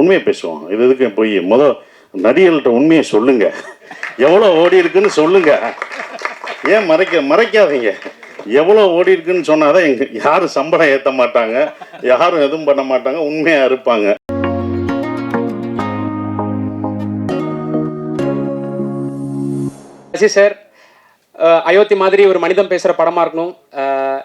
உண்மையை பேசுவோம். இது எதுக்கு போய் நடிகர்கள்ட்ட உண்மையை சொல்லுங்க. எவ்வளோ ஓடி இருக்குன்னு சொல்லுங்க. ஏன் மறைக்காதீங்க. எவ்வளோ ஓடி இருக்குன்னு சொன்னாதான் யாரும் சம்பளம் ஏற்ற மாட்டாங்க, யாரும் எதுவும் பண்ண மாட்டாங்க, உண்மையாக இருப்பாங்க. சார், அயோத்தி மாதிரி ஒரு மனிதன் பேசுகிற படமாக இருக்கணும்,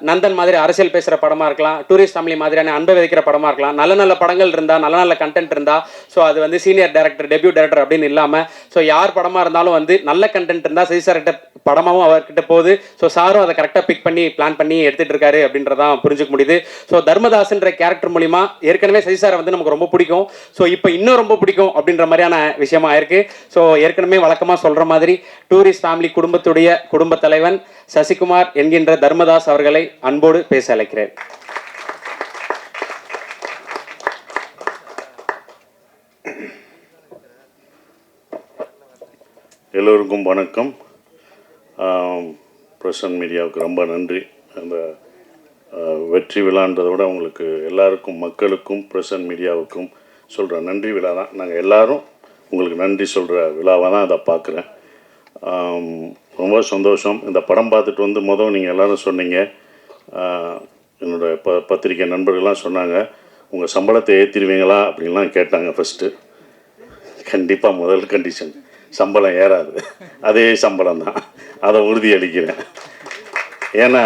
நந்தன் மாதிரி அரசியல் பேசுகிற படமாக இருக்கலாம், டூரிஸ்ட் ஃபேமிலி மாதிரியான அன்பை விதைக்கிற படமாக இருக்கலாம். நல்ல நல்ல படங்கள் இருந்தால், நல்ல நல்ல கண்டென்ட் இருந்தால், ஸோ அது வந்து சீனியர் டேரக்டர், டெபியூ டேரக்டர் அப்படின்னு இல்லாமல், ஸோ யார் படமாக இருந்தாலும் வந்து நல்ல கண்டென்ட் இருந்தால் சசி சார்கிட்ட படமாகவும் அவர்கிட்ட போகுது. ஸோ சாரும் அதை கரெக்டாக பிக் பண்ணி பிளான் பண்ணி எடுத்துகிட்டு இருக்காரு அப்படின்றதான் புரிஞ்சுக்க முடியுது. ஸோ தர்மதாஸ்ன்ற கேரக்டர் மூலிமா ஏற்கனவே சசி சாரை வந்து நமக்கு ரொம்ப பிடிக்கும். ஸோ இப்போ இன்னும் ரொம்ப பிடிக்கும் அப்படின்ற மாதிரியான விஷயமா ஆயிருக்கு. ஸோ ஏற்கனவே வழக்கமாக சொல்கிற மாதிரி டூரிஸ்ட் ஃபேமிலி குடும்பத்துடைய குடும்ப தலைவன் சசிகுமார் என்கின்ற தர்மதாஸ் அவர்களை அன்போடு பேச அழைக்கிறேன். எல்லோருக்கும் வணக்கம். பிரசன்ட் மீடியாவுக்கு ரொம்ப நன்றி. அந்த வெற்றி விழான்றதை விட உங்களுக்கு எல்லாருக்கும், மக்களுக்கும், பிரசன்ட் மீடியாவுக்கும் சொல்கிற நன்றி விழா தான். நாங்கள் எல்லாரும் உங்களுக்கு நன்றி சொல்கிற விழாவாக தான் அதை பார்க்குறேன். ரொம்ப சந்தோஷம். இந்த படம் பார்த்துட்டு வந்து நீங்கள் எல்லோரும் சொன்னீங்க, என்னோடய பத்திரிக்கை நண்பர்கள்லாம் சொன்னாங்க, உங்கள் சம்பளத்தை ஏற்றிடுவீங்களா அப்படின்லாம் கேட்டாங்க. ஃபஸ்ட்டு கண்டிப்பாக முதல் கண்டிஷன் சம்பளம் ஏறாது, அதே சம்பளம் தான், அதை உறுதியளிக்கிறேன். ஏன்னா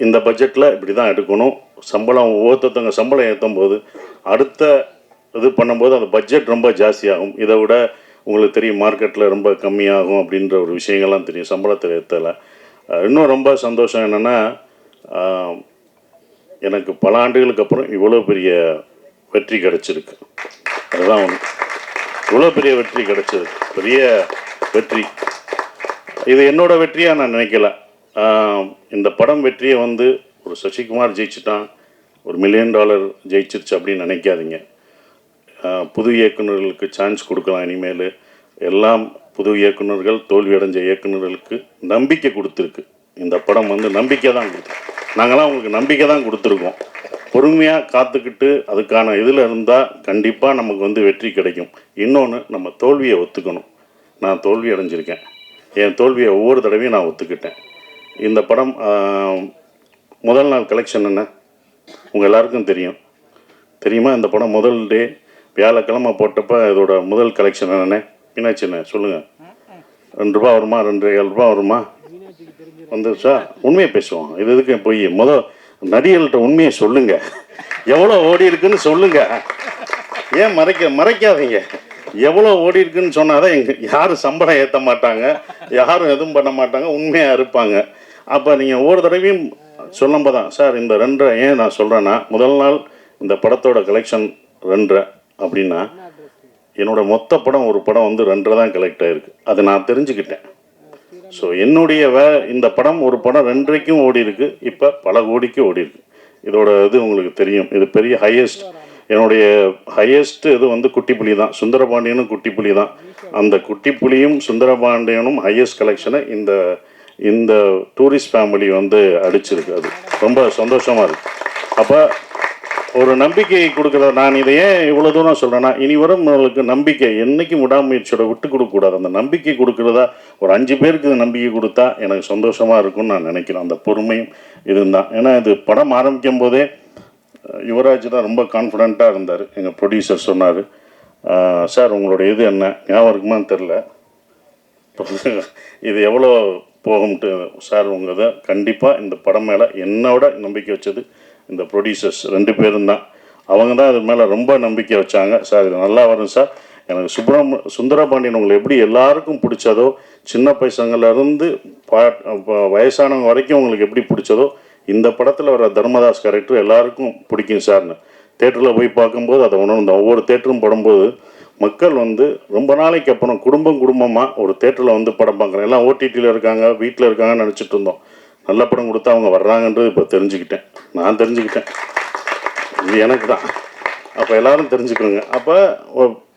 இந்த பட்ஜெட்டில் இப்படி தான் எடுக்கணும். சம்பளம் ஒவ்வொருத்தவங்க சம்பளம் ஏற்றும் போது அடுத்த இது பண்ணும்போது அந்த பட்ஜெட் ரொம்ப ஜாஸ்தியாகும். இதை விட உங்களுக்கு தெரியும், மார்க்கெட்டில் ரொம்ப கம்மியாகும் அப்படின்ற ஒரு விஷயங்கள்லாம் தெரியும் சம்பளத்தில் ஏற்றலை. இன்னும் ரொம்ப சந்தோஷம் என்னென்னா, எனக்கு பல ஆண்டுகளுக்கு அப்புறம் இவ்வளோ பெரிய வெற்றி கிடச்சிருக்கு. அதுதான் ஒன்று. இவ்வளோ பெரிய வெற்றி கிடச்சிருக்கு, பெரிய வெற்றி. இது என்னோடய வெற்றியாக நான் நினைக்கல. இந்த படம் வெற்றியை வந்து ஒரு சசிகுமார் ஜெயிச்சுட்டான், ஒரு $1 மில்லியன் ஜெயிச்சிருச்சு அப்படின்னு நினைக்காதீங்க. புது இயக்குநர்களுக்கு சான்ஸ் கொடுக்கலாம். இனிமேல் எல்லாம் புது இயக்குநர்கள், தோல்வி அடைஞ்ச இயக்குநர்களுக்கு நம்பிக்கை கொடுத்துருக்கு. இந்த படம் வந்து நம்பிக்கை தான் கொடுத்துருக்கு. நாங்களாம் உங்களுக்கு நம்பிக்கை தான் கொடுத்துருக்கோம். பொறுமையாக காத்துக்கிட்டு அதுக்கான இதில் இருந்தால் கண்டிப்பாக நமக்கு வந்து வெற்றி கிடைக்கும். இன்னொன்று, நம்ம தோல்வியை ஒத்துக்கணும். நான் தோல்வி அடைஞ்சிருக்கேன், என் தோல்வியை ஒவ்வொரு தடவையும் நான் ஒத்துக்கிட்டேன். இந்த படம் முதல் நாள் கலெக்ஷன் என்ன உங்கள் எல்லாருக்கும் தெரியுமா? இந்த படம் முதல் டே வியாழக்கிழமை போட்டப்போ இதோட முதல் கலெக்ஷன் என்னென்ன மீனாட்சி என்ன சொல்லுங்கள்? ₹2 வருமா, ₹2.25 வருமா? வந்துருச்சா? உண்மையை பேசுவோம். இது எதுக்கு போய் நடிகர்கள்ட்ட உண்மையை சொல்லுங்க. எவ்வளோ ஓடி இருக்குன்னு சொல்லுங்க. ஏன் மறைக்காதீங்க. எவ்வளோ ஓடி இருக்குன்னு சொன்னாதான் யாரும் சம்பளம் ஏற்ற மாட்டாங்க, யாரும் எதுவும் பண்ண மாட்டாங்க, உண்மையாக இருப்பாங்க. அப்போ நீங்கள் ஒவ்வொரு தடவையும் சொல்லும்போது தான், சார் இந்த 2.5 ஏன் நான் சொல்கிறேன்னா, முதல் நாள் இந்த படத்தோட கலெக்ஷன் 2.5 அப்படின்னா, என்னோடய மொத்த படம் ஒரு படம் வந்து 2.5 தான் கலெக்ட் ஆகிருக்கு. அதை நான் தெரிஞ்சுக்கிட்டேன். ஸோ என்னுடைய இந்த படம் ஒரு படம் 2.5க்கும் ஓடி இருக்குது, இப்போ பல கோடிக்கு ஓடி இருக்குது. இதோட இது உங்களுக்கு தெரியும். இது பெரிய ஹையஸ்ட், என்னுடைய ஹையஸ்ட் இது வந்து குட்டிப்புலி தான். சுந்தரபாண்டியனும் குட்டிப்புலி தான். அந்த குட்டிப்புலியும் சுந்தரபாண்டியனும் ஹையஸ்ட் கலெக்ஷனை இந்த டூரிஸ்ட் ஃபேமிலி வந்து அடிச்சிருக்கு. அது ரொம்ப சந்தோஷமாக இருக்குது. அப்போ ஒரு நம்பிக்கை கொடுக்குற, நான் இதை ஏன் இவ்வளோ தூரம் சொல்கிறேன்னா, இனி வரும் உங்களுக்கு நம்பிக்கை என்றைக்கும் விடாமுயற்சியோட விட்டு கொடுக்கக்கூடாது. அந்த நம்பிக்கை கொடுக்குறதா ஒரு 5 பேருக்கு நம்பிக்கை கொடுத்தா எனக்கு சந்தோஷமாக இருக்கும்னு நான் நினைக்கிறேன். அந்த பொறுமையும் இதுதான். ஏன்னா இது படம் ஆரம்பிக்கும் போதே யுவராஜ் தான் ரொம்ப கான்ஃபிடெண்ட்டாக இருந்தார். எங்கள் ப்ரொடியூசர் சொன்னார், சார் உங்களோட இது என்ன ஞாபகம் இருக்குமான்னு தெரில, இது எவ்வளோ போகும்ட்டு. சார் உங்கள் இதை கண்டிப்பாக இந்த படம் மேலே என்னோட நம்பிக்கை வச்சது இந்த ப்ரொடியூசர்ஸ் 2 பேரும் தான். அவங்க தான் இது மேலே ரொம்ப நம்பிக்கை வச்சாங்க. சார் இது நல்லா வரும் சார். எனக்கு சுந்தரபாண்டியன் உங்களை எப்படி எல்லாருக்கும் பிடிச்சதோ, சின்ன பசங்கள்லேருந்து வயசானவங்க வரைக்கும் உங்களுக்கு எப்படி பிடிச்சதோ, இந்த படத்தில் வர தர்மதாஸ் கேரக்டர் எல்லாருக்கும் பிடிக்கும் சார்னு தேட்டரில் போய் பார்க்கும்போது அதை உணர்ந்தோம். ஒவ்வொரு தேட்டரும் படும்போது மக்கள் வந்து ரொம்ப நாளைக்கு அப்புறம் குடும்பமாக ஒரு தேட்டரில் வந்து படம் பார்க்குறேன். எல்லாம் ஓடிடியில் இருக்காங்க, வீட்டில் இருக்காங்கன்னு நினச்சிட்டு இருந்தோம். நல்ல படம் கொடுத்தா அவங்க வர்றாங்கன்றது இப்போ தெரிஞ்சுக்கிட்டேன். நான் தெரிஞ்சுக்கிட்டேன், இது எனக்கு தான். அப்போ எல்லோரும் தெரிஞ்சுக்கணுங்க. அப்போ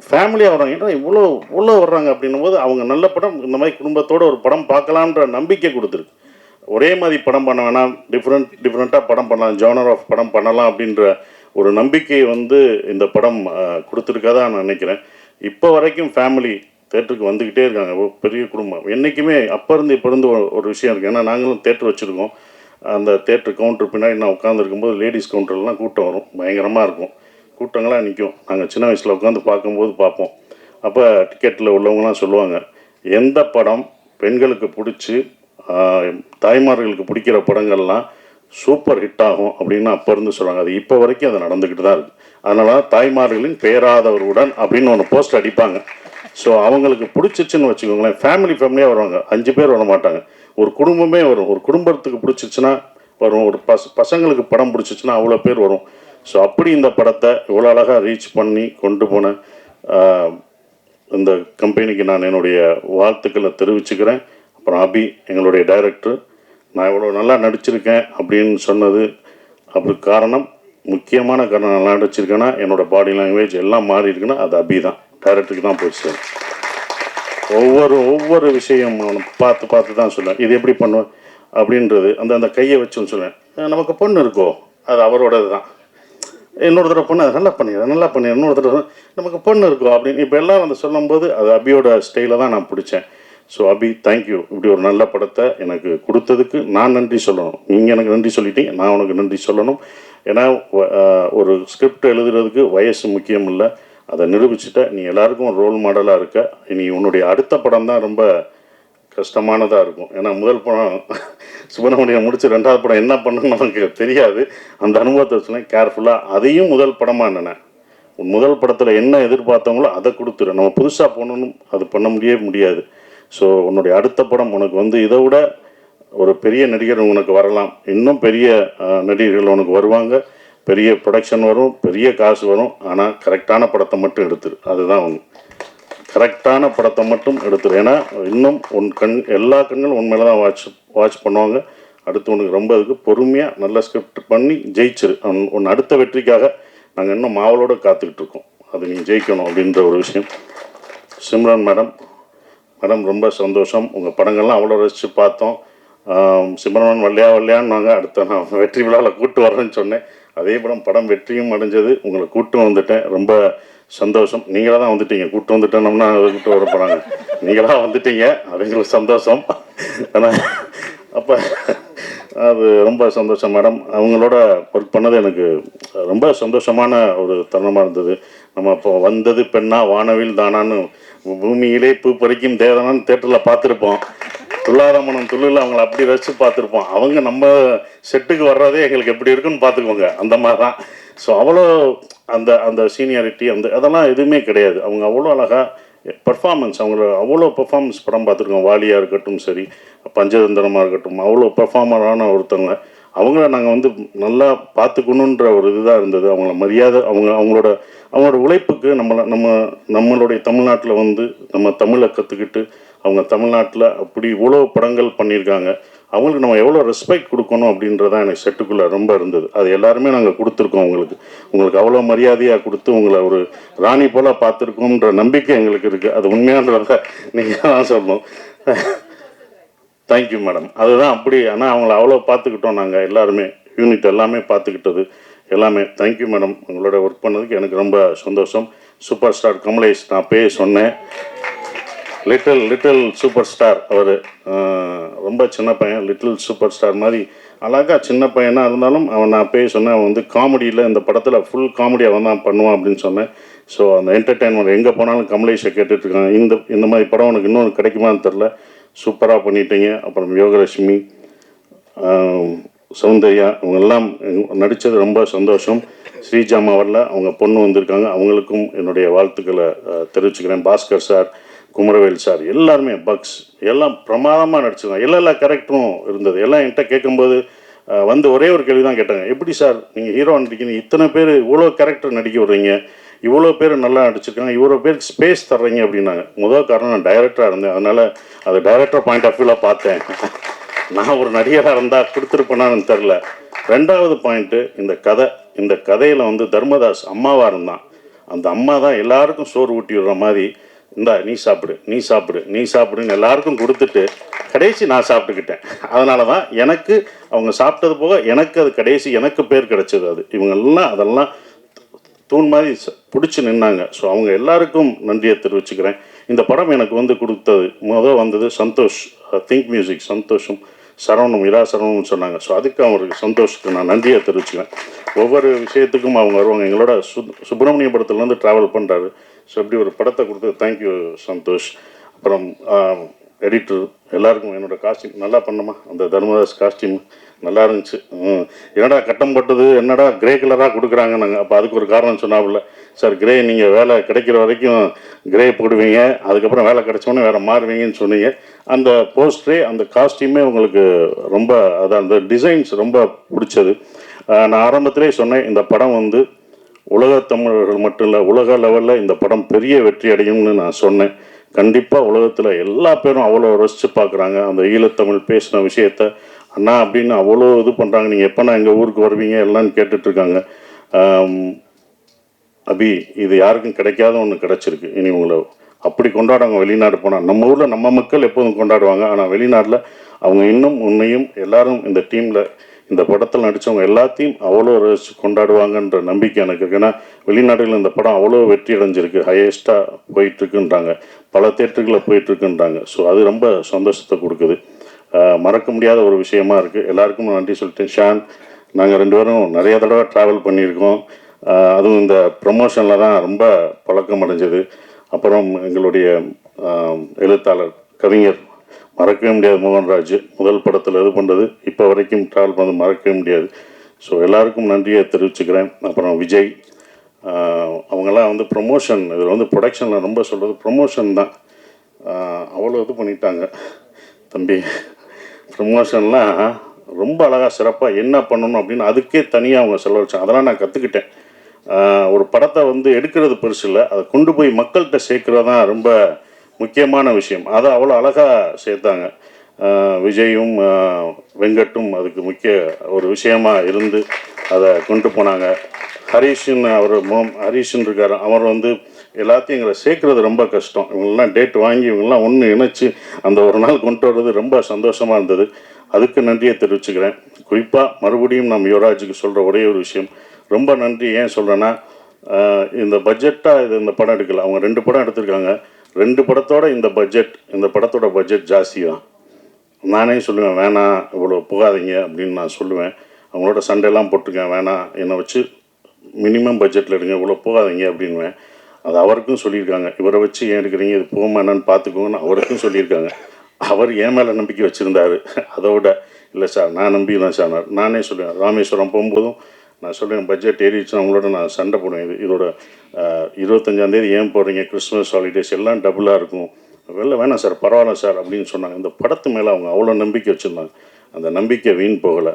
ஃபேமிலியாக வர்றாங்க, ஏன்னா இவ்வளோ வர்றாங்க அப்படின்னும் போது அவங்க நல்ல படம் இந்த மாதிரி குடும்பத்தோடு ஒரு படம் பார்க்கலான்ற நம்பிக்கை கொடுத்துருக்கு. ஒரே மாதிரி படம் பண்ண வேணாம், டிஃப்ரெண்ட்டாக படம் பண்ணலாம், ஜானர் ஆஃப் படம் பண்ணலாம் அப்படின்ற ஒரு நம்பிக்கையை வந்து இந்த படம் கொடுத்துருக்காதான் நான் நினைக்கிறேன். இப்போ வரைக்கும் ஃபேமிலி தேட்டருக்கு வந்துக்கிட்டே இருக்காங்க. பெரிய குடும்பம் என்றைக்குமே அப்போ இருந்து இப்போ இருந்து ஒரு விஷயம் இருக்குது. ஏன்னா நாங்களும் தேட்டர் வச்சுருக்கோம். அந்த தேட்டர் கவுண்டர் பின்னாடி நான் உட்காந்துருக்கும்போது லேடிஸ் கவுண்டர்லாம் கூட்டம் வரும், பயங்கரமாக இருக்கும், கூட்டங்களாக நிற்கும். நாங்கள் சின்ன வயசில் உட்காந்து பார்க்கும்போது பார்ப்போம். அப்போ டிக்கெட்டில் உள்ளவங்களாம் சொல்லுவாங்க, எந்த படம் பெண்களுக்கு பிடிச்சி தாய்மார்களுக்கு பிடிக்கிற படங்கள்லாம் சூப்பர் ஹிட் ஆகும் அப்படின்னு அப்போ இருந்து சொல்லுவாங்க. அது இப்போ வரைக்கும் அது நடந்துக்கிட்டு தான் இருக்குது. அதனால தாய்மார்களின் பேராதவருடன் அப்படின்னு ஒன்று போஸ்ட் அடிப்பாங்க. ஸோ அவங்களுக்கு பிடிச்சிச்சுன்னு வச்சுக்கோங்களேன், ஃபேமிலியாக வருவாங்க. 5 பேர் வர மாட்டாங்க, ஒரு குடும்பமே வரும். ஒரு குடும்பத்துக்கு பிடிச்சிச்சுன்னா வரும், ஒரு பசங்களுக்கு படம் பிடிச்சிச்சுன்னா அவ்வளோ பேர் வரும். ஸோ அப்படி இந்த படத்தை இவ்வளோ அழகாக ரீச் பண்ணி கொண்டு போன இந்த கம்பெனிக்கு நான் என்னுடைய வாழ்த்துக்களை தெரிவிச்சுக்கிறேன். அப்புறம் அபி எங்களுடைய டைரக்டர், நான் இவ்வளோ நல்லா நடிச்சிருக்கேன் அப்படின்னு சொன்னது அப்படி காரணம், முக்கியமான காரணம் நல்லா நடிச்சிருக்கேன்னா என்னோடய பாடி லாங்குவேஜ் எல்லாம் மாறி இருக்குன்னா அது அபி தான், டைரக்டருக்கு தான் போயிடுச்சு. ஒவ்வொரு விஷயம் பார்த்து தான் சொல்லுவேன், இது எப்படி பண்ணுவேன் அப்படின்றது. அந்த கையை வச்சுன்னு சொல்லுவேன். நமக்கு பொண்ணு இருக்கோ அது அவரோடது தான், இன்னொரு தடவை பொண்ணு அதை நல்லா பண்ணி இன்னொரு தடவை நமக்கு பொண்ணு இருக்கோ அப்படின்னு இப்போ எல்லாம் வந்து சொல்லும்போது அது அபியோட ஸ்டைலை தான் நான் பிடிச்சேன். ஸோ அபி, தேங்க்யூ. இப்படி ஒரு நல்ல படத்தை எனக்கு கொடுத்ததுக்கு நான் நன்றி சொல்லணும். நீங்கள் எனக்கு நன்றி சொல்லிட்டீங்க, நான் உனக்கு நன்றி சொல்லணும். ஏன்னா ஒரு ஸ்கிரிப்ட் எழுதுறதுக்கு வயசு முக்கியம் இல்லை, அதை நிரூபிச்சுட்ட நீ எல்லாருக்கும் ஒரு ரோல் மாடலாக இருக்க. இனி உன்னுடைய அடுத்த படம் தான் ரொம்ப கஷ்டமானதாக இருக்கும். ஏன்னா முதல் படம் சுப்பிரமணியம் முடிச்சு 2வது படம் என்ன பண்ணணும்னு நமக்கு தெரியாது. அந்த அனுபவத்தை சொன்னேன் கேர்ஃபுல்லாக. அதையும் முதல் படமாக என்னென்ன முதல் படத்தில் என்ன எதிர்பார்த்தவங்களோ அதை கொடுத்துரு. நம்ம புதுசாக போகணுன்னு அது பண்ண முடியாது. ஸோ உன்னுடைய அடுத்த படம் உனக்கு வந்து இதை விட ஒரு பெரிய நடிகர் உனக்கு வரலாம், இன்னும் பெரிய நடிகர்கள் உனக்கு வருவாங்க, பெரிய ப்ரொடக்ஷன் வரும், பெரிய காசு வரும். ஆனால் கரெக்டான படத்தை மட்டும் எடுத்துரு, அதுதான் ஒன்று. கரெக்டான படத்தை மட்டும் எடுத்துரு. ஏன்னா இன்னும் எல்லா கண்களும் உன் மேலே தான் வாட்ச் பண்ணுவாங்க. அடுத்து உனக்கு ரொம்ப இதுக்கு பொறுமையாக நல்ல ஸ்கிரிப்ட் பண்ணி ஜெயிச்சிரு. உன் அடுத்த வெற்றிக்காக நாங்கள் இன்னும் மாவலோடு காத்துக்கிட்டு இருக்கோம். அது நீ ஜெயிக்கணும் அப்படின்ற ஒரு விஷயம். சிம்ரன் மேடம் ரொம்ப சந்தோஷம். உங்கள் படங்கள்லாம் அவ்வளோ ரசித்து பார்த்தோம். சிம்ரன் வல்லையான்னு அடுத்த நான் வெற்றி விழாவில் கூட்டு வரேன்னு சொன்னேன். அதே படம் வெற்றியும் அடைஞ்சது, உங்களை கூட்டு வந்துட்டேன். ரொம்ப சந்தோஷம். நீங்களாக தான் வந்துட்டீங்க, கூட்டு வந்துட்டோம்னா கூட்டு வர போகிறாங்க, நீங்களாக வந்துட்டீங்க, அது எங்களுக்கு சந்தோஷம். ஆனால் அப்போ அது ரொம்ப சந்தோஷம் மேடம். அவங்களோட ஒர்க் பண்ணது எனக்கு ரொம்ப சந்தோஷமான ஒரு தருணமாக இருந்தது. நம்ம இப்போ வந்தது பெண்ணா வானவில் தானான்னு பூமியிலே பூ பறிக்கும் தேவனான்னு தேட்டரில் பார்த்துருப்போம். துள்ளாத மனம் துள்ளில் அவங்கள அப்படி ரசித்து பார்த்துருப்போம். அவங்க நம்ம செட்டுக்கு வர்றதே எங்களுக்கு எப்படி இருக்குன்னு பார்த்துக்கோங்க, அந்த மாதிரி தான். ஸோ அவ்வளோ அந்த சீனியாரிட்டி அதெல்லாம் எதுவுமே கிடையாது. அவங்க அவ்வளோ அழகாக பர்ஃபார்மன்ஸ், அவங்கள அவ்வளோ பர்ஃபார்மன்ஸ் படம் பார்த்துருக்கோம். வாலியாக இருக்கட்டும் சரி, பஞ்சதந்திரமாக இருக்கட்டும், அவ்வளோ பர்ஃபார்மரான ஒருத்தவங்க. அவங்கள நாங்கள் வந்து நல்லா பார்த்துக்கணுன்ற ஒரு இதுதான் இருந்தது. அவங்கள மரியாதை, அவங்களோட உழைப்புக்கு நம்மளுடைய தமிழ்நாட்டில் வந்து நம்ம தமிழை கற்றுக்கிட்டு அவங்க தமிழ்நாட்டில் அப்படி இவ்வளோ படங்கள் பண்ணியிருக்காங்க. அவங்களுக்கு நம்ம எவ்வளோ ரெஸ்பெக்ட் கொடுக்கணும் அப்படின்றதான் எனக்கு செட்டுக்குள்ளே ரொம்ப இருந்தது. அது எல்லாருமே நாங்கள் கொடுத்துருக்கோம். உங்களுக்கு அவ்வளோ மரியாதையாக கொடுத்து உங்களை ஒரு ராணி போல் பார்த்துருக்கோன்ற நம்பிக்கை எங்களுக்கு இருக்குது. அது உண்மையானதை நீங்கள் தான் சொல்லணும். Thank you madam. அதுதான் அப்படி. ஆனால் அவங்கள அவ்வளோ பார்த்துக்கிட்டோம் நாங்கள் எல்லாருமே, யூனிட் எல்லாமே பார்த்துக்கிட்டது எல்லாமே. Thank you madam. உங்களோட ஒர்க் பண்ணதுக்கு எனக்கு ரொம்ப சந்தோஷம். சூப்பர் ஸ்டார் கமலேஷ், நான் அப்பயே சொன்னேன், லிட்டில் சூப்பர் ஸ்டார். அவர் ரொம்ப சின்ன பையன், லிட்டில் சூப்பர் ஸ்டார் மாதிரி அழகாக சின்ன பையனாக இருந்தாலும் நான் அப்பயே சொன்னேன், அவன் வந்து காமெடியில் இந்த படத்தில் ஃபுல் காமெடி அவன் தான் பண்ணுவான் அப்படின்னு சொன்னேன். ஸோ அந்த என்டர்டெயின்மெண்ட் எங்கே போனாலும் கமலேஷை கேட்டுட்ருக்காங்க. இந்த மாதிரி படம் உனக்கு இன்னொன்று கிடைக்குமான்னு தெரில, சூப்பராக பண்ணிட்டீங்க. அப்புறம் யோகலட்சுமி, சௌந்தர்யா, இவங்கெல்லாம் நடித்தது ரொம்ப சந்தோஷம். ஸ்ரீஜாமா வரல, அவங்க பொண்ணு வந்திருக்காங்க, அவங்களுக்கும் என்னுடைய வாழ்த்துக்களை தெரிவிச்சுக்கிறேன். பாஸ்கர் சார், குமரவேல் சார், எல்லாருமே பக்ஸ் எல்லாம் பிரமாதமாக நடிச்சிருக்காங்க. எல்லா கேரக்டரும் இருந்தது. எல்லாம் என்கிட்ட கேட்கும்போது வந்து ஒரே ஒரு கேள்வி தான் கேட்டாங்க, எப்படி சார் நீங்கள் ஹீரோ நடிக்கிறீங்க, இத்தனை பேர் இவ்வளோ கேரக்டர் நடிக்க விட்றீங்க, இவ்வளோ பேர் நல்லா நடிச்சிருக்காங்க, இவ்வளோ பேருக்கு ஸ்பேஸ் தர்றீங்க அப்படின்னாங்க. முதல் காரணம் நான் டைரக்டராக இருந்தேன், அதனால் அது டைரக்டர் பாயிண்ட் ஆஃப் வியூவில் பார்த்தேன். நான் ஒரு நடிகராக இருந்தால் கொடுத்துருப்பேனான்னு தெரில. 2வது பாயிண்ட்டு, இந்த கதையில் வந்து தர்மதாஸ் அம்மாவாக இருந்தான். அந்த அம்மா தான் எல்லாருக்கும் சோறு ஊட்டி விடுற மாதிரி, இந்தா நீ சாப்பிடுன்னு எல்லாருக்கும் கொடுத்துட்டு கடைசி நான் சாப்பிட்டுக்கிட்டேன். அதனால தான் எனக்கு அவங்க சாப்பிட்டது போக எனக்கு அது கடைசி எனக்கு பேர் கிடைச்சது. அது இவங்கெல்லாம் அதெல்லாம் தூண் மாதிரி பிடிச்சி நின்னாங்க. ஸோ அவங்க எல்லாருக்கும் நன்றியை தெரிவிச்சுக்கிறேன். இந்த படம் எனக்கு வந்து கொடுத்தது வந்தது சந்தோஷ், திங்க் மியூசிக் சந்தோஷம், சரவணம், இரா சரவணம்னு சொன்னாங்க. ஸோ அதுக்கு அவருக்கு சந்தோஷத்துக்கு நான் நன்றியை தெரிவிச்சுக்கிறேன். ஒவ்வொரு விஷயத்துக்கும் அவங்க வருவாங்க. எங்களோட சுப்பிரமணியபுரத்துலேருந்து ட்ராவல் பண்ணுறாரு. ஸோ இப்படி ஒரு படத்தை கொடுத்து தேங்க்யூ சந்தோஷ். அப்புறம் எடிட்டர் எல்லாருக்கும் என்னோடய காஸ்டியூம் நல்லா பண்ணமா, அந்த தர்மதாஸ் காஸ்டியூம் நல்லா இருந்துச்சு. என்னடா கட்டம் போட்டது, என்னடா கிரே கலராக கொடுக்குறாங்க. நாங்கள் அப்போ அதுக்கு ஒரு காரணம் சொன்னாப்புல, சார் கிரே நீங்கள் வேலை கிடைக்கிற வரைக்கும் கிரே போடுவீங்க, அதுக்கப்புறம் வேலை கிடைச்சோன்னே வேறு மாறுவீங்கன்னு சொன்னீங்க. அந்த போஸ்டரே அந்த காஸ்டியூமே உங்களுக்கு ரொம்ப அதான் அந்த டிசைன்ஸ் ரொம்ப பிடிச்சது. நான் ஆரம்பத்திலே சொன்னேன், இந்த படம் வந்து உலக தமிழர்கள் மட்டும் இல்லை, உலக லெவலில் இந்த படம் பெரிய வெற்றி அடையும்னு நான் சொன்னேன். கண்டிப்பாக உலகத்தில் எல்லா பேரும் அவ்வளோ ரசித்து பார்க்குறாங்க. அந்த ஈழத்தமிழ் பேசின விஷயத்த அண்ணா அப்படின்னு அவ்வளோ இது பண்ணுறாங்க. நீங்கள் எப்போனா எங்கள் ஊருக்கு வருவீங்க எல்லாம்னு கேட்டுட்ருக்காங்க. அபி இது யாருக்கும் கிடைக்காத ஒன்று கிடச்சிருக்கு. இனி உங்களை அப்படி கொண்டாடுவாங்க. வெளிநாடு போனால் நம்ம ஊரில் நம்ம மக்கள் எப்போதும் கொண்டாடுவாங்க. ஆனால் வெளிநாட்டில் அவங்க இன்னும் உன்னையும் எல்லாரும் இந்த டீமில் இந்த படத்தில் நடித்தவங்க எல்லாத்தையும் அவ்வளோ ரசித்து கொண்டாடுவாங்கன்ற நம்பிக்கை எனக்கு இருக்குது. ஏன்னா வெளிநாடுகளில் இந்த படம் அவ்வளோ வெற்றி அடைஞ்சிருக்கு, ஹையஸ்ட்டாக போயிட்டுருக்குன்றாங்க, பல தேட்டர்களில் போயிட்டுருக்குன்றாங்க. ஸோ அது ரொம்ப சந்தோஷத்தை கொடுக்குது. மறக்க முடியாத ஒரு விஷயமா இருக்குது. எல்லாருக்கும் நன்றி சொல்லிட்டேன். ஷான், நாங்கள் 2 பேரும் நிறைய தடவை ட்ராவல் பண்ணியிருக்கோம். அதுவும் இந்த ப்ரமோஷனில் தான் ரொம்ப பழக்கம் அடைஞ்சது. அப்புறம் எங்களுடைய எழுத்தாளர் கவிஞர் மறக்கவே முடியாது மோகன்ராஜ், முதல் படத்தில் இது பண்ணுறது இப்போ வரைக்கும் ட்ராவல் பண்ணது மறக்கவே முடியாது. ஸோ எல்லாருக்கும் நன்றியை தெரிவிச்சுக்கிறேன். அப்புறம் விஜய், அவங்கெல்லாம் வந்து ப்ரொமோஷன் இதில் வந்து ப்ரொடக்ஷனில் ரொம்ப சொல்கிறது ப்ரொமோஷன் தான். அவ்வளோ இது பண்ணிட்டாங்க தம்பி. ப்ரமோஷன்லாம் ரொம்ப அழகாக சிறப்பாக என்ன பண்ணணும் அப்படின்னு அதுக்கே தனியாக அவங்க செலவழிச்சாங்க. அதெல்லாம் நான் கற்றுக்கிட்டேன். ஒரு படத்தை வந்து எடுக்கிறது பெருசு இல்லை, அதை கொண்டு போய் மக்கள்கிட்ட சேர்க்குறது தான் ரொம்ப முக்கியமான விஷயம். அதை அவ்வளோ அழகாக சேர்த்தாங்க. விஜயும் வெங்கட்டும் அதுக்கு முக்கிய ஒரு விஷயமாக இருந்து அதை கொண்டு போனாங்க. ஹரீஷன் ஹரீஷன் இருக்கார், அவர் வந்து எல்லாத்தையும் எங்களை சேர்க்குறது ரொம்ப கஷ்டம். இவங்கெல்லாம் டேட் வாங்கி இவங்கெல்லாம் ஒன்று இணைச்சி அந்த ஒரு நாள் கொண்டு வர்றது ரொம்ப சந்தோஷமாக இருந்தது. அதுக்கு நன்றியை தெரிவிச்சுக்கிறேன். குறிப்பாக மறுபடியும் நம்ம யுவராஜுக்கு சொல்கிற ஒரே ஒரு விஷயம், ரொம்ப நன்றி. ஏன் சொல்கிறேன்னா, இந்த பட்ஜெட்டாக இந்த படம் எடுக்கல, அவங்க 2 படம் எடுத்திருக்காங்க. 2 படத்தோட இந்த படத்தோட பட்ஜெட் ஜாஸ்தி தான். நானே சொல்லுவேன், வேணாம் இவ்வளோ போகாதீங்க அப்படின்னு நான் சொல்லுவேன். அவங்களோட சண்டையெல்லாம் போட்டிருக்கேன், வேணாம் என்னை வச்சு மினிமம் பட்ஜெட்டில் எடுங்க, இவ்வளோ போகாதீங்க அப்படின்வேன். அது அவருக்கும் சொல்லியிருக்காங்க, இவரை வச்சு ஏன் எடுக்கிறீங்க, இது போகாமல் என்னன்னு பார்த்துக்கோங்கன்னு அவருக்கும் சொல்லியிருக்காங்க. அவர் ஏன் மேலே நம்பிக்கை வச்சுருந்தார். அதோட இல்லை சார் நான் நம்பிதான் சார். நானே சொல்லுவேன், ராமேஸ்வரம் போகும்போதும் நான் சொல்லுவேன், பட்ஜெட் ஏறிடுச்சுன்னா அவங்களோட நான் சண்டை போடுவேன். இதோட 25ஆம் தேதி ஏன் போடுறீங்க, கிறிஸ்மஸ் ஹாலிடேஸ் எல்லாம் டபுளாக இருக்கும், வேணாம் சார் பரவாயில்ல சார் அப்படின்னு சொன்னாங்க. இந்த படத்து மேலே அவங்க அவ்வளோ நம்பிக்கை வச்சுருந்தாங்க. அந்த நம்பிக்கை வீண் போகலை.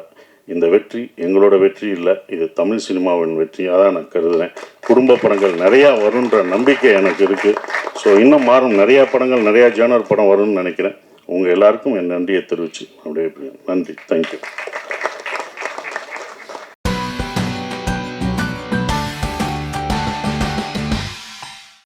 இந்த வெற்றி எங்களோட வெற்றி இல்லை, இது தமிழ் சினிமாவின் வெற்றியாக தான் நான் கருதுகிறேன். குடும்ப படங்கள் நிறையா வருன்ற நம்பிக்கை எனக்கு இருக்குது. ஸோ இன்னும் மாறும், நிறையா படங்கள் நிறையா ஜேனர் படம் வரும்னு நினைக்கிறேன். உங்கள் எல்லாருக்கும் என் நன்றியை தெரிவித்து அப்படியே நன்றி. தேங்க்யூ.